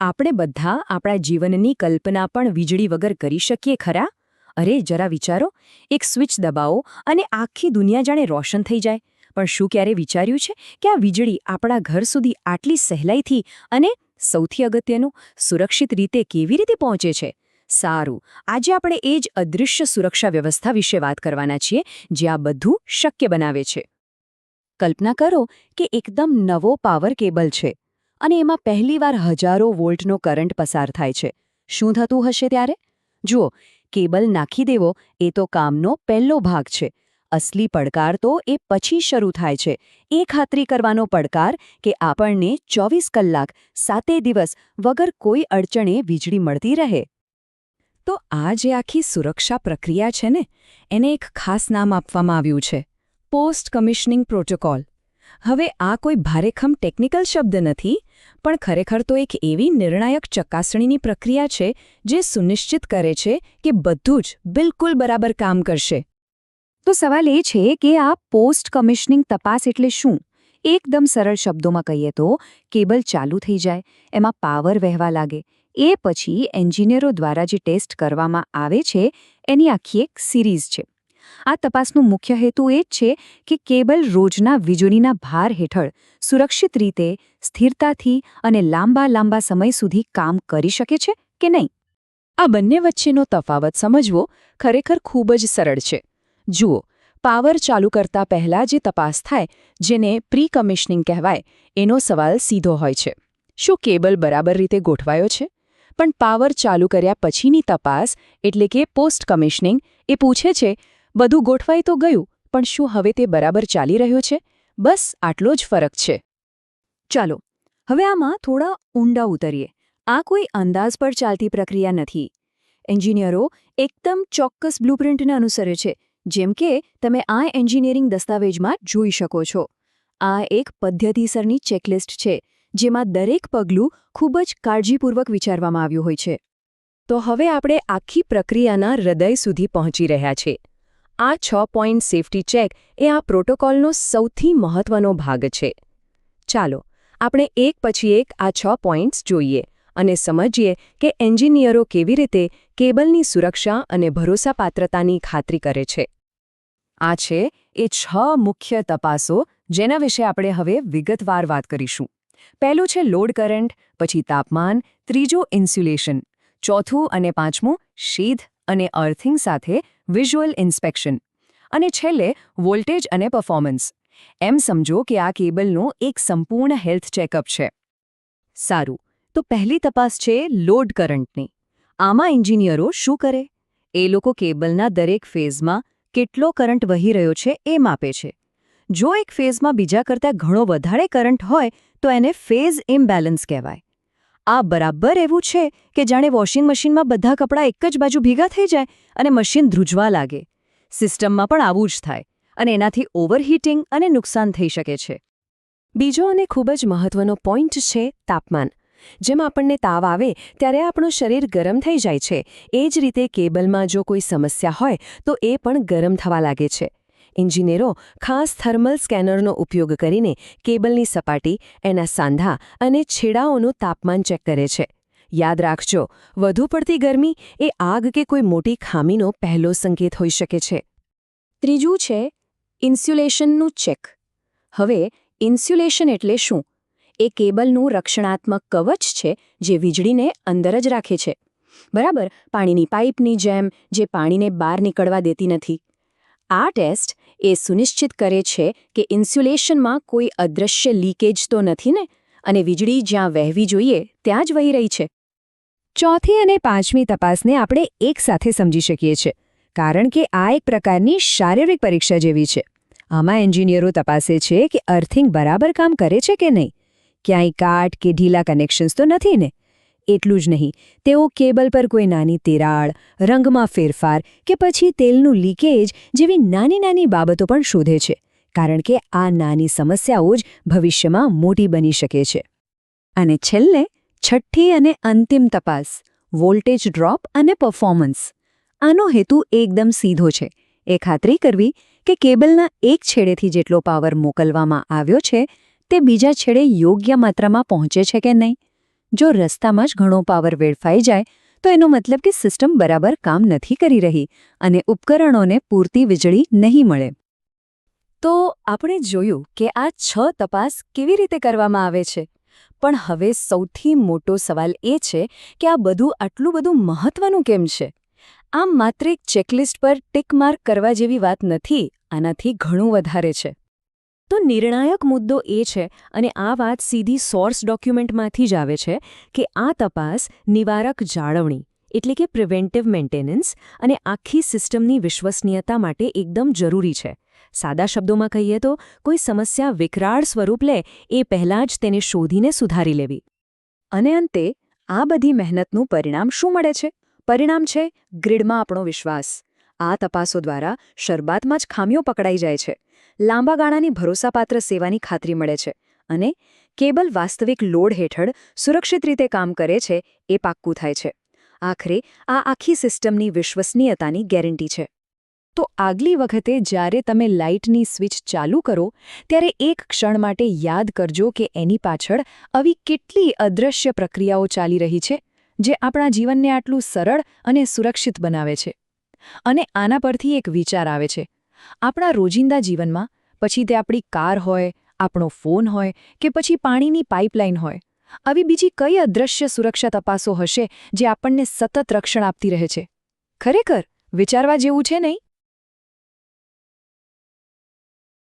આપણે બધા આપણા જીવનની કલ્પના પણ વીજળી વગર કરી શકીએ ખરા? અરે જરા વિચારો, એક સ્વિચ દબાવો અને આખી દુનિયા જાણે રોશન થઈ જાય. પણ શું ક્યારે વિચાર્યું છે કે આ વીજળી આપણા ઘર સુધી આટલી સહેલાઈથી અને સૌથી અગત્યનું સુરક્ષિત રીતે કેવી રીતે પહોંચે છે? સારું, આજે આપણે એ જ અદૃશ્ય સુરક્ષા વ્યવસ્થા વિશે વાત કરવાના છીએ, જે આ બધું શક્ય બનાવે છે. કલ્પના કરો કે એકદમ નવો પાવર કેબલ છે અને એમાં પહેલીવાર હજારો વોલ્ટનો કરંટ પસાર થાય છે. શું થતું હશે ત્યારે? જુઓ, કેબલ નાખી દેવો એ તો કામનો પહેલો ભાગ છે. અસલી પડકાર તો એ પછી શરૂ થાય છે. એ ખાતરી કરવાનો પડકાર કે આપણને 24 કલાક 7 દિવસ વગર કોઈ અડચણે વીજળી મળતી રહે. તો આ જે આખી સુરક્ષા પ્રક્રિયા છે ને, એને એક ખાસ નામ આપવામાં આવ્યું છે, પોસ્ટ કમિશનિંગ પ્રોટોકોલ. હવે આ કોઈ ભારેખમ ટેકનિકલ શબ્દ નથી, પણ ખરેખર તો એક એવી નિર્ણાયક ચકાસણીની પ્રક્રિયા છે જે સુનિશ્ચિત કરે છે કે બધું જ બિલકુલ બરાબર કામ કરશે. તો સવાલ એ છે કે આ પોસ્ટ કમિશનિંગ તપાસ એટલે શું? એકદમ સરળ શબ્દોમાં કહીએ તો કેબલ ચાલુ થઈ જાય, એમાં પાવર વહેવા લાગે, એ પછી એન્જિનિયરો દ્વારા જે ટેસ્ટ કરવામાં આવે છે એની આખી એક સિરીઝ છે. આ તપાસનો મુખ્ય હેતુ એ જ છે કે કેબલ રોજના વીજળીના ભાર હેઠળ સુરક્ષિત રીતે, સ્થિરતાથી અને લાંબા સમય સુધી કામ કરી શકે છે કે નહીં. આ બંને વચ્ચેનો તફાવત સમજવો ખરેખર ખૂબ જ સરળ છે. જુઓ, પાવર ચાલુ કરતા પહેલાં જે તપાસ થાય, જેને પ્રી કમિશનિંગ કહેવાય, એનો સવાલ સીધો હોય છે: શું કેબલ બરાબર રીતે ગોઠવાયો છે? પણ પાવર ચાલુ કર્યા પછીની તપાસ, એટલે કે પોસ્ટ કમિશનિંગ, એ પૂછે છે, બધું ગોઠવાઈ તો ગયું, પણ શું હવે તે બરાબર ચાલી રહ્યું છે? બસ આટલો જ ફરક છે. ચાલો હવે આમાં થોડા ઊંડા ઉતરીએ. આ કોઈ અંદાજ પર ચાલતી પ્રક્રિયા નથી. એન્જિનિયરો એકદમ ચોક્કસ બ્લુપ્રિન્ટને અનુસરે છે, જેમ કે તમે આ એન્જિનિયરિંગ દસ્તાવેજમાં જોઈ શકો છો. આ એક પદ્ધતિસરની ચેકલિસ્ટ છે, જેમાં દરેક પગલું ખૂબ જ કાળજીપૂર્વક વિચારવામાં આવ્યું હોય છે. તો હવે આપણે આખી પ્રક્રિયાના હૃદય સુધી પહોંચી રહ્યા છીએ. આ 6 પોઈન્ટ સેફ્ટી ચેક એ આ પ્રોટોકોલનો સૌથી મહત્વનો ભાગ છે. ચાલો આપણે એક પછી એક આ 6 પોઈન્ટ્સ જોઈએ અને સમજીએ કે એન્જિનિયરો કેવી રીતે કેબલની સુરક્ષા અને ભરોસાપાત્રતાની ખાતરી કરે છે. આ છે એ 6 મુખ્ય તપાસો જેના વિશે આપણે હવે વિગતવાર વાત કરીશું. પહેલું છે લોડ કરંટ, પછી તાપમાન, ત્રીજું ઇન્સ્યુલેશન, ચોથું અને પાંચમું શીથ અને અર્થિંગ સાથે વિઝ્યુઅલ ઇન્સ્પેક્શન, અને છેલ્લે વોલ્ટેજ અને પરફોર્મન્સ. એમ સમજો કે આ કેબલનું એક સંપૂર્ણ હેલ્થ ચેકઅપ છે. સારું, તો પહેલી તપાસ છે લોડ કરંટની. આમાં એન્જિનિયરો શું કરે? એ લોકો કેબલના દરેક ફેઝમાં કેટલો કરંટ વહી રહ્યો છે એ માપે છે. જો એક ફેઝમાં બીજા કરતાં ઘણો વધારે કરંટ હોય તો એને ફેઝ ઇમ્બેલેન્સ કહેવાય. આ બરાબર એવું છે કે જાણે વોશિંગ મશીનમાં બધા કપડાં એક જ બાજુ ભેગા થઈ જાય અને મશીન ધ્રુજવા લાગે. સિસ્ટમમાં પણ આવું જ થાય અને એનાથી ઓવરહીટિંગ અને નુકસાન થઈ શકે છે. બીજો અને ખૂબ જ મહત્વનો પોઈન્ટ છે તાપમાન. જેમ આપણને તાવ આવે ત્યારે આપણું શરીર ગરમ થઈ જાય છે, એ જ રીતે કેબલમાં જો કોઈ સમસ્યા હોય તો એ પણ ગરમ થવા લાગે છે. એન્જિનિયરો ખાસ થર્મલ સ્કેનરનો ઉપયોગ કરીને કેબલની સપાટી, એના સાંધા અને છેડાઓનું તાપમાન ચેક કરે છે. યાદ રાખજો, વધુ પડતી ગરમી એ આગ કે કોઈ મોટી ખામીનો પહેલો સંકેત હોઈ શકે છે. ત્રીજું છે ઇન્સ્યુલેશનનું ચેક. હવે ઇન્સ્યુલેશન એટલે શું? એ કેબલનું રક્ષણાત્મક કવચ છે જે વીજળીને અંદર જ રાખે છે. બરાબર, પાણીની પાઇપની જેમ, જે પાણીને બહાર નીકળવા દેતી નથી. આ ટેસ્ટ એ સુનિશ્ચિત કરે છે કે ઇન્સ્યુલેશનમાં કોઈ અદૃશ્ય લીકેજ તો નથી ને, અને વીજળી જ્યાં વહેવી જોઈએ ત્યાં જ વહી રહી છે. ચોથી અને પાંચમી તપાસને આપણે એકસાથે સમજી શકીએ છીએ, કારણ કે આ એક પ્રકારની શારીરિક પરીક્ષા જેવી છે. આમાં એન્જિનિયરો તપાસે છે કે અર્થિંગ બરાબર કામ કરે છે કે નહીં, ક્યાંય કાટ કે ઢીલા કનેક્શન્સ તો નથી ને. એટલું જ નહીં, તેઓ કેબલ પર કોઈ નાની તિરાડ, રંગમાં ફેરફાર કે પછી તેલનું લીકેજ જેવી નાની બાબતો પણ શોધે છે, કારણ કે આ નાની સમસ્યાઓ જ ભવિષ્યમાં મોટી બની શકે છે. અને છેલ્લે છઠ્ઠી અને અંતિમ તપાસ, વોલ્ટેજ ડ્રોપ અને પરફોર્મન્સ. આનો હેતુ એકદમ સીધો છે, એ ખાતરી કરવી કે કેબલના એક છેડેથી જેટલો પાવર મોકલવામાં આવ્યો છે તે બીજા છેડે યોગ્ય માત્રામાં પહોંચે છે કે નહીં. જો રસ્તામાં જ ઘણો પાવર વેડફાઈ જાય તો એનો મતલબ કે સિસ્ટમ બરાબર કામ નથી કરી રહી અને ઉપકરણોને પૂરતી વીજળી નહીં મળે. તો આપણે જોયું કે આ 6 તપાસ કેવી રીતે કરવામાં આવે છે. પણ હવે સૌથી મોટો સવાલ એ છે કે આ બધું આટલું બધું મહત્વનું કેમ છે? આમ માત્ર એક ચેકલિસ્ટ પર ટિક માર્ક કરવા જેવી વાત નથી, આનાથી ઘણું વધારે છે. તો નિર્ણાયક મુદ્દો એ છે, અને આ વાત સીધી સોર્સ ડોક્યુમેન્ટમાંથી જ આવે છે, કે આ તપાસ નિવારક જાળવણી એટલે કે પ્રિવેન્ટિવ મેન્ટેનન્સ અને આખી સિસ્ટમની વિશ્વસનીયતા માટે એકદમ જરૂરી છે. સાદા શબ્દોમાં કહીએ તો કોઈ સમસ્યા વિકરાળ સ્વરૂપ લે એ પહેલાં જ તેને શોધીને સુધારી લેવી. અને અંતે આ બધી મહેનતનું પરિણામ શું મળે છે? પરિણામ છે ગ્રીડમાં આપણો વિશ્વાસ. આ તપાસો દ્વારા શરૂઆતમાં જ ખામીઓ પકડાઈ જાય છે, લાંબા ગાળાની ભરોસાપાત્ર સેવાની ખાતરી મળે છે અને કેબલ વાસ્તવિક લોડ હેઠળ સુરક્ષિત રીતે કામ કરે છે એ પાક્કું થાય છે. આખરે આ આખી સિસ્ટમની વિશ્વસનીયતાની ગેરંટી છે. તો આગલી વખતે જ્યારે તમે લાઇટની સ્વિચ ચાલુ કરો ત્યારે એક ક્ષણ માટે યાદ કરજો કે એની પાછળ આવી કેટલી અદૃશ્ય પ્રક્રિયાઓ ચાલી રહી છે, જે આપણા જીવનને આટલું સરળ અને સુરક્ષિત બનાવે છે. અને આના પરથી એક વિચાર આવે છે. આપણા રોજિંદા જીવનમાં, પછી તે આપણી કાર હોય, આપણો ફોન હોય કે પછી પાણીની પાઇપલાઇન હોય, આવી બીજી કઈ અદૃશ્ય સુરક્ષા તપાસો હશે જે આપણને સતત રક્ષણ આપતી રહે છે? ખરેખર વિચારવા જેવું છે નહીં?